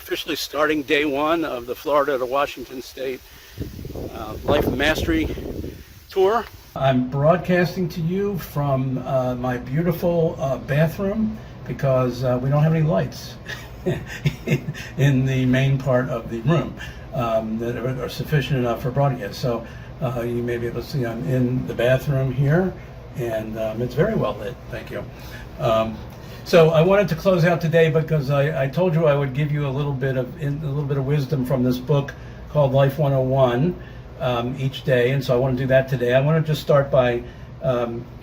officially starting day one of the Florida to Washington State Life Mastery Tour. I'm broadcasting to you from my beautiful bathroom because we don't have any lights in the main part of the room that are sufficient enough for broadcast. So you may be able to see I'm in the bathroom here, and it's very well lit. Thank you. So I wanted to close out today because I told you I would give you a little bit of wisdom from this book called Life 101 each day, and so I want to do that today. I want to just start by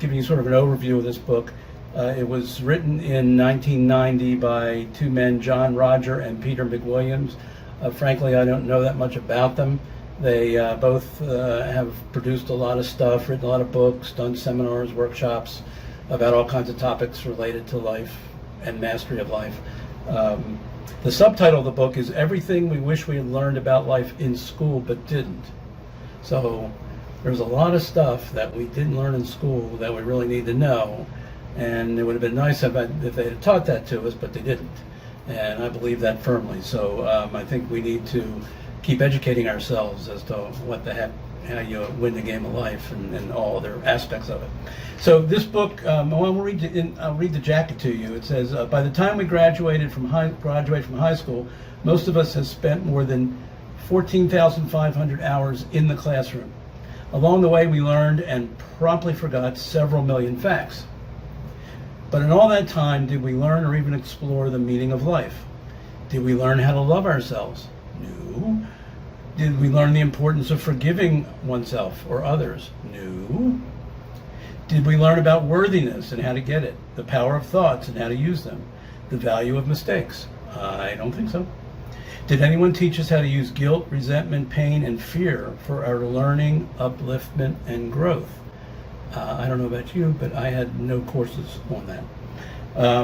giving you sort of an overview of this book. It was written in 1990 by two men, John Roger and Peter McWilliams. Frankly, I don't know that much about them. They both have produced a lot of stuff, written a lot of books, done seminars, workshops about all kinds of topics related to life and mastery of life. The subtitle of the book is Everything We Wish We Had Learned About Life in School But Didn't. So there's a lot of stuff that we didn't learn in school that we really need to know, and it would have been nice if they had taught that to us, but they didn't. And I believe that firmly. So I think we need to keep educating ourselves as to what the heck, how you win the game of life and all other aspects of it. So this book, I'll read the jacket to you. It says, by the time we graduate from high school, most of us have spent more than 14,500 hours in the classroom. Along the way, we learned and promptly forgot several million facts. But in all that time, did we learn or even explore the meaning of life? Did we learn how to love ourselves? No. Did we learn the importance of forgiving oneself or others? No. Did we learn about worthiness and how to get it, the power of thoughts and how to use them, the value of mistakes? I don't think so. Did anyone teach us how to use guilt, resentment, pain, and fear for our learning, upliftment, and growth? I don't know about you, but I had no courses on that,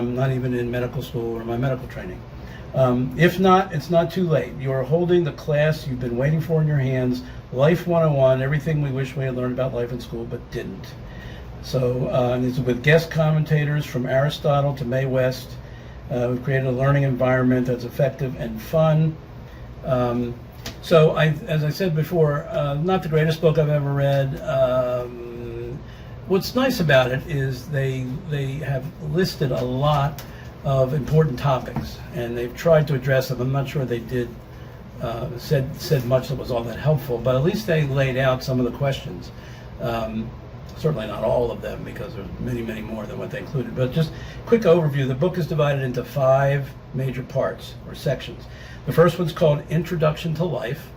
not even in medical school or my medical training. If not, it's not too late. You are holding the class you've been waiting for in your hands, Life 101, everything we wish we had learned about life in school but didn't. So it's with guest commentators from Aristotle to Mae West. We've created a learning environment that's effective and fun. So as I said before, not the greatest book I've ever read. What's nice about it is they have listed a lot of important topics, and they've tried to address them. I'm not sure they did said much that was all that helpful, but at least they laid out some of the questions. Certainly not all of them, because there's many, many more than what they included. But just quick overview, the book is divided into 5 major parts or sections. The first one's called Introduction to Life,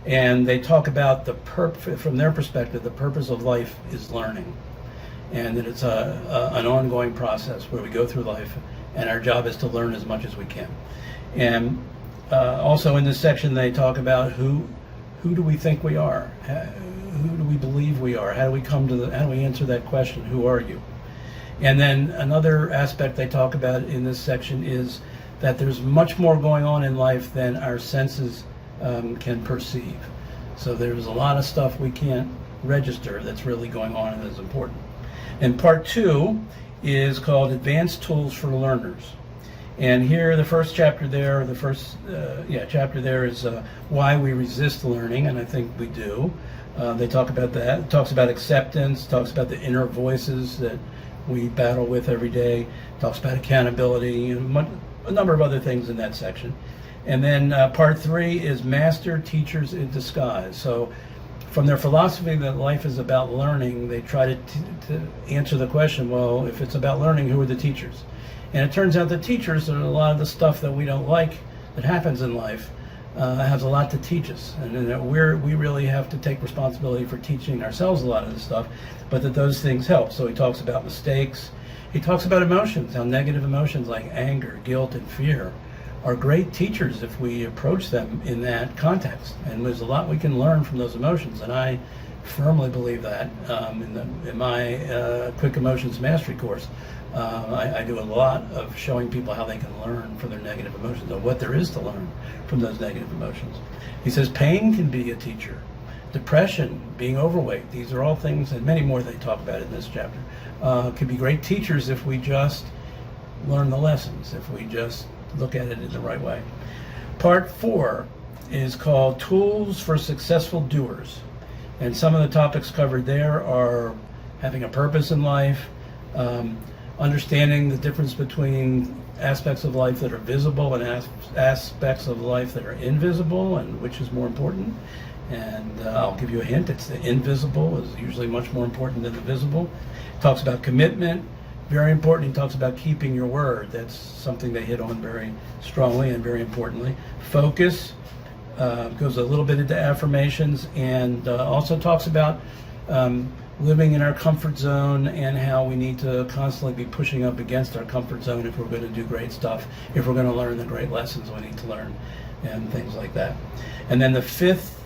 and they talk about from their perspective, the purpose of life is learning, and that it's an ongoing process where we go through life, and our job is to learn as much as we can. And also in this section, they talk about who do we think we are? Who do we believe we are? How do we how do we answer that question? Who are you? And then another aspect they talk about in this section is that there's much more going on in life than our senses can perceive. So there's a lot of stuff we can't register that's really going on and is important. And part 2 is called Advanced Tools for Learners. And here, the first chapter there, chapter there is why we resist learning, and I think we do. They talk about that. It talks about acceptance, talks about the inner voices that we battle with every day, talks about accountability, and a number of other things in that section. And then part 3 is Master Teachers in Disguise. So from their philosophy that life is about learning, they try to answer the question, well, if it's about learning, who are the teachers? And it turns out that teachers are a lot of the stuff that we don't like that happens in life has a lot to teach us, and that we really have to take responsibility for teaching ourselves a lot of this stuff, but that those things help. So he talks about mistakes. He talks about emotions, how negative emotions like anger, guilt, and fear are great teachers if we approach them in that context. And there's a lot we can learn from those emotions, and I firmly believe that. In my Quick Emotions Mastery course, I do a lot of showing people how they can learn from their negative emotions, or what there is to learn from those negative emotions. He says pain can be a teacher. Depression, being overweight, these are all things, and many more they talk about in this chapter, could be great teachers if we just learn the lessons, if we just look at it in the right way. Part 4 is called Tools for Successful Doers. And some of the topics covered there are having a purpose in life, understanding the difference between aspects of life that are visible and aspects of life that are invisible, and which is more important. And I'll give you a hint, it's the invisible is usually much more important than the visible. It talks about commitment, very important. He talks about keeping your word. That's something they hit on very strongly and very importantly. Focus goes a little bit into affirmations, and also talks about living in our comfort zone and how we need to constantly be pushing up against our comfort zone if we're going to do great stuff, if we're going to learn the great lessons we need to learn, and things like that. And then the fifth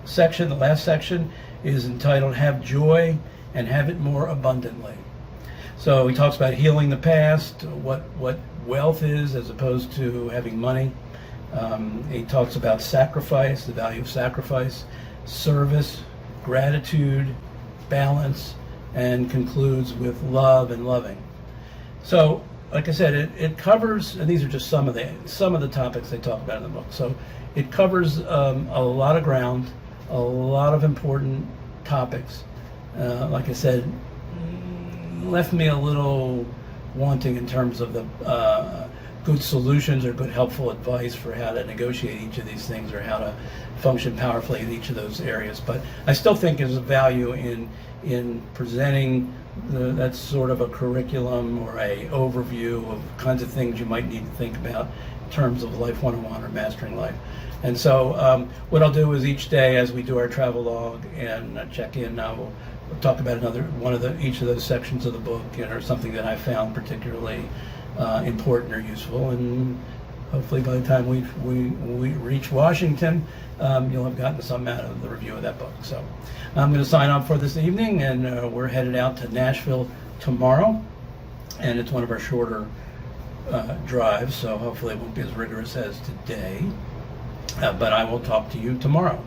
section, the last section, is entitled Have Joy and Have It More Abundantly. So he talks about healing the past, what wealth is as opposed to having money. He talks about sacrifice, the value of sacrifice, service, gratitude, balance, and concludes with love and loving. So, like I said, it covers, and these are just some of the topics they talk about in the book. So it covers a lot of ground, a lot of important topics. Like I said, left me a little wanting in terms of the good solutions or good helpful advice for how to negotiate each of these things or how to function powerfully in each of those areas. But I still think there's a value in presenting that's sort of a curriculum or a overview of kinds of things you might need to think about in terms of Life 101 or Mastering Life. And so what I'll do is each day as we do our travel log and check in, we'll talk about each of those sections of the book, or something that I found particularly important or useful, and hopefully by the time we reach Washington, you'll have gotten some out of the review of that book. So I'm going to sign off for this evening, and we're headed out to Nashville tomorrow, and it's one of our shorter drives, so hopefully it won't be as rigorous as today, but I will talk to you tomorrow.